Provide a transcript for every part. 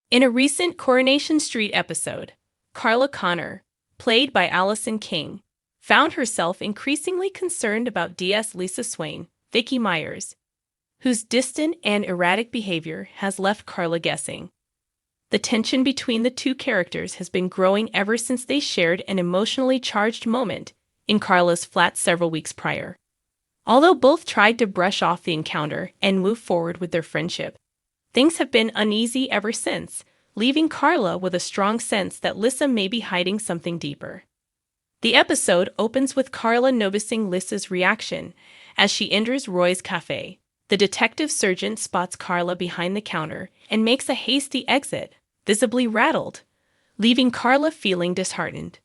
In a recent Coronation Street episode, Carla Connor, played by Alison King, found herself increasingly concerned about DS Lisa Swain, Vicky Myers, whose distant and erratic behavior has left Carla guessing. The tension between the two characters has been growing ever since they shared an emotionally charged moment in Carla's flat several weeks prior. Although both tried to brush off the encounter and move forward with their friendship, things have been uneasy ever since, leaving Carla with a strong sense that Lisa may be hiding something deeper. The episode opens with Carla noticing Lisa's reaction as she enters Roy's cafe. The detective sergeant spots Carla behind the counter and makes a hasty exit, visibly rattled, leaving Carla feeling disheartened.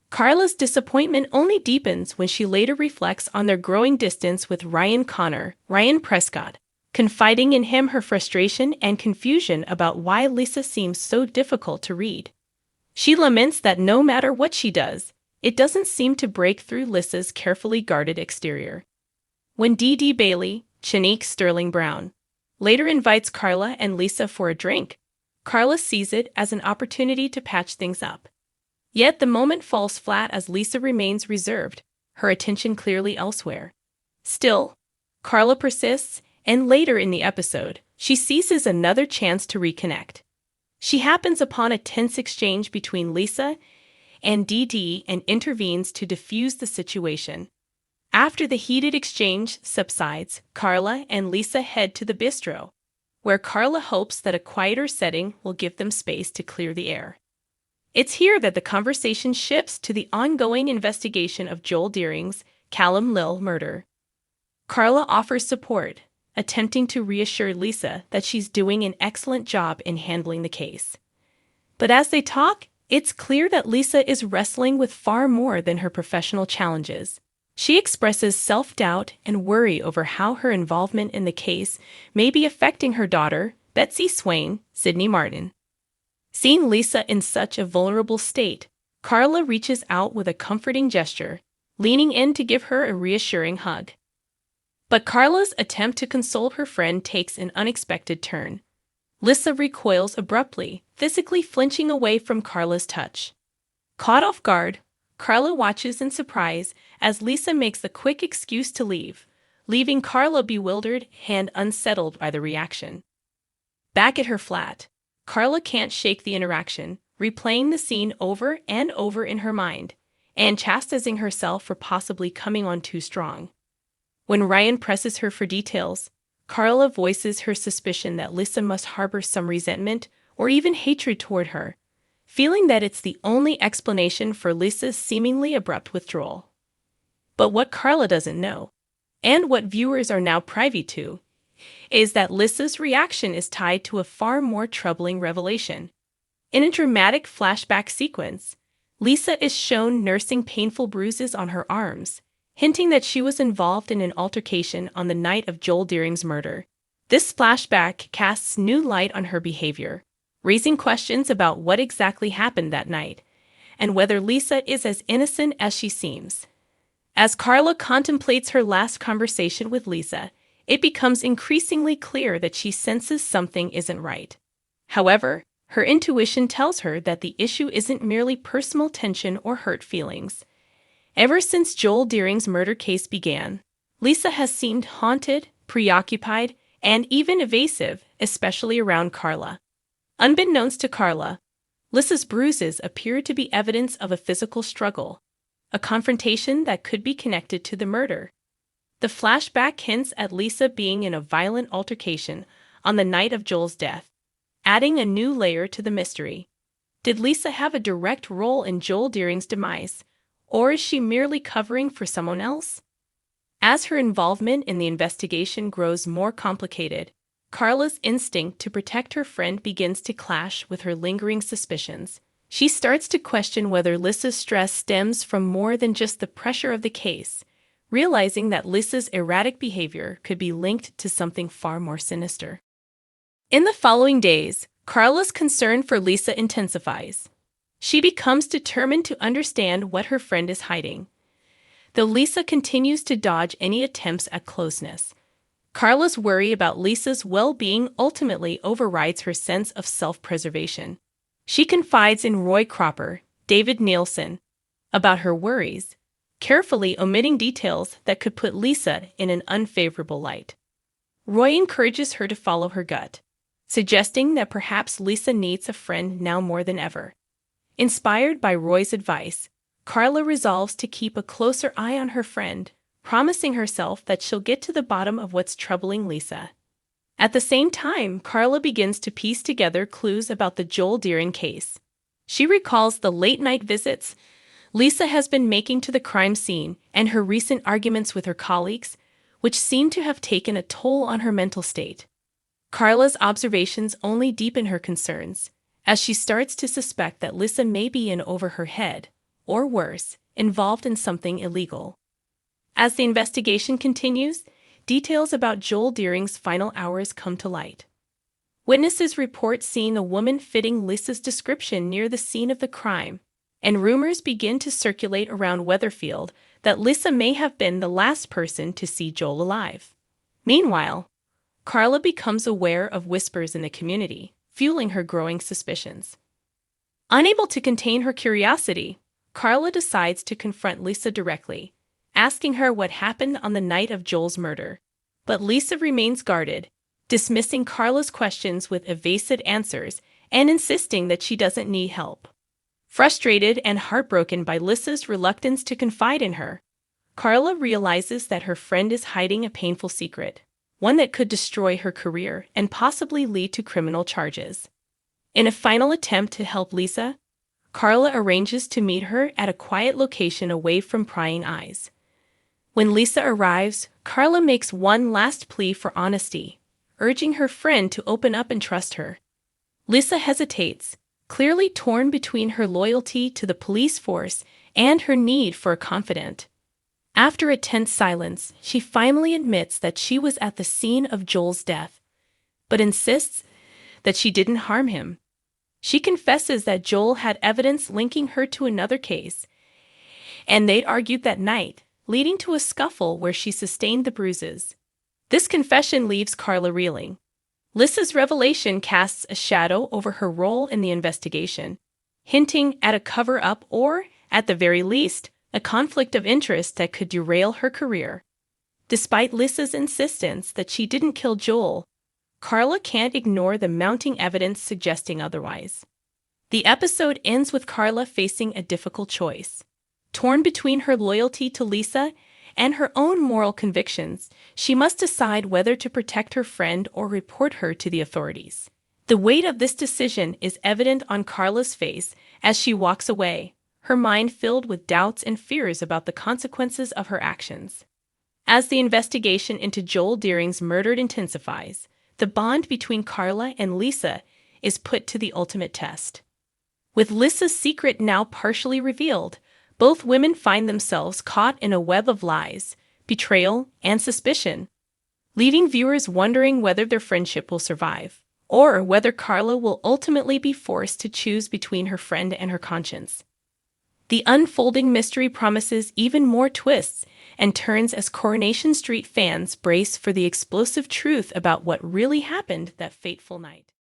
Carla's disappointment only deepens when she later reflects on their growing distance with Ryan Prescott, confiding in him her frustration and confusion about why Lisa seems so difficult to read. She laments that no matter what she does, it doesn't seem to break through Lisa's carefully guarded exterior. When Dee Bailey, Chanique Sterling Brown, later invites Carla and Lisa for a drink, Carla sees it as an opportunity to patch things up. Yet the moment falls flat as Lisa remains reserved, her attention clearly elsewhere. Still, Carla persists, and later in the episode, she seizes another chance to reconnect. She happens upon a tense exchange between Lisa and Dee and intervenes to defuse the situation. After the heated exchange subsides, Carla and Lisa head to the bistro, where Carla hopes that a quieter setting will give them space to clear the air. It's here that the conversation shifts to the ongoing investigation of Joel Deering's Callum Lill murder. Carla offers support, attempting to reassure Lisa that she's doing an excellent job in handling the case. But as they talk, it's clear that Lisa is wrestling with far more than her professional challenges. She expresses self-doubt and worry over how her involvement in the case may be affecting her daughter, Betsy Swain, Sidney Martin. Seeing Lisa in such a vulnerable state, Carla reaches out with a comforting gesture, leaning in to give her a reassuring hug. But Carla's attempt to console her friend takes an unexpected turn. Lisa recoils abruptly, physically flinching away from Carla's touch. Caught off guard, Carla watches in surprise as Lisa makes a quick excuse to leave, leaving Carla bewildered and unsettled by the reaction. Back at her flat, Carla can't shake the interaction, replaying the scene over and over in her mind, and chastising herself for possibly coming on too strong. When Ryan presses her for details, Carla voices her suspicion that Lisa must harbor some resentment or even hatred toward her, feeling that it's the only explanation for Lisa's seemingly abrupt withdrawal. But what Carla doesn't know, and what viewers are now privy to, is that Lisa's reaction is tied to a far more troubling revelation. In a dramatic flashback sequence, Lisa is shown nursing painful bruises on her arms, hinting that she was involved in an altercation on the night of Joel Deering's murder. This flashback casts new light on her behavior, raising questions about what exactly happened that night, and whether Lisa is as innocent as she seems. As Carla contemplates her last conversation with Lisa, it becomes increasingly clear that she senses something isn't right. However, her intuition tells her that the issue isn't merely personal tension or hurt feelings. Ever since Joel Deering's murder case began, Lisa has seemed haunted, preoccupied, and even evasive, especially around Carla. Unbeknownst to Carla, Lisa's bruises appear to be evidence of a physical struggle, a confrontation that could be connected to the murder. The flashback hints at Lisa being in a violent altercation on the night of Joel's death, adding a new layer to the mystery. Did Lisa have a direct role in Joel Deering's demise, or is she merely covering for someone else? As her involvement in the investigation grows more complicated, Carla's instinct to protect her friend begins to clash with her lingering suspicions. She starts to question whether Lisa's stress stems from more than just the pressure of the case, realizing that Lisa's erratic behavior could be linked to something far more sinister. In the following days, Carla's concern for Lisa intensifies. She becomes determined to understand what her friend is hiding. Though Lisa continues to dodge any attempts at closeness, Carla's worry about Lisa's well-being ultimately overrides her sense of self-preservation. She confides in Roy Cropper, David Nielsen, about her worries, carefully omitting details that could put Lisa in an unfavorable light. Roy encourages her to follow her gut, suggesting that perhaps Lisa needs a friend now more than ever. Inspired by Roy's advice, Carla resolves to keep a closer eye on her friend, promising herself that she'll get to the bottom of what's troubling Lisa. At the same time, Carla begins to piece together clues about the Joel Deering case. She recalls the late-night visits Lisa has been making to the crime scene and her recent arguments with her colleagues, which seem to have taken a toll on her mental state. Carla's observations only deepen her concerns, as she starts to suspect that Lisa may be in over her head, or worse, involved in something illegal. As the investigation continues, details about Joel Deering's final hours come to light. Witnesses report seeing a woman fitting Lisa's description near the scene of the crime, and rumors begin to circulate around Weatherfield that Lisa may have been the last person to see Joel alive. Meanwhile, Carla becomes aware of whispers in the community, fueling her growing suspicions. Unable to contain her curiosity, Carla decides to confront Lisa directly, asking her what happened on the night of Joel's murder. But Lisa remains guarded, dismissing Carla's questions with evasive answers and insisting that she doesn't need help. Frustrated and heartbroken by Lisa's reluctance to confide in her, Carla realizes that her friend is hiding a painful secret, one that could destroy her career and possibly lead to criminal charges. In a final attempt to help Lisa, Carla arranges to meet her at a quiet location away from prying eyes. When Lisa arrives, Carla makes one last plea for honesty, urging her friend to open up and trust her. Lisa hesitates, clearly torn between her loyalty to the police force and her need for a confidant. After a tense silence, she finally admits that she was at the scene of Joel's death, but insists that she didn't harm him. She confesses that Joel had evidence linking her to another case, and they'd argued that night, leading to a scuffle where she sustained the bruises. This confession leaves Carla reeling. Lisa's revelation casts a shadow over her role in the investigation, hinting at a cover-up or, at the very least, a conflict of interest that could derail her career. Despite Lisa's insistence that she didn't kill Joel, Carla can't ignore the mounting evidence suggesting otherwise. The episode ends with Carla facing a difficult choice. Torn between her loyalty to Lisa and her own moral convictions, she must decide whether to protect her friend or report her to the authorities. The weight of this decision is evident on Carla's face as she walks away, her mind filled with doubts and fears about the consequences of her actions. As the investigation into Joel Deering's murder intensifies, the bond between Carla and Lisa is put to the ultimate test. With Lisa's secret now partially revealed, both women find themselves caught in a web of lies, betrayal, and suspicion, leaving viewers wondering whether their friendship will survive, or whether Carla will ultimately be forced to choose between her friend and her conscience. The unfolding mystery promises even more twists and turns as Coronation Street fans brace for the explosive truth about what really happened that fateful night.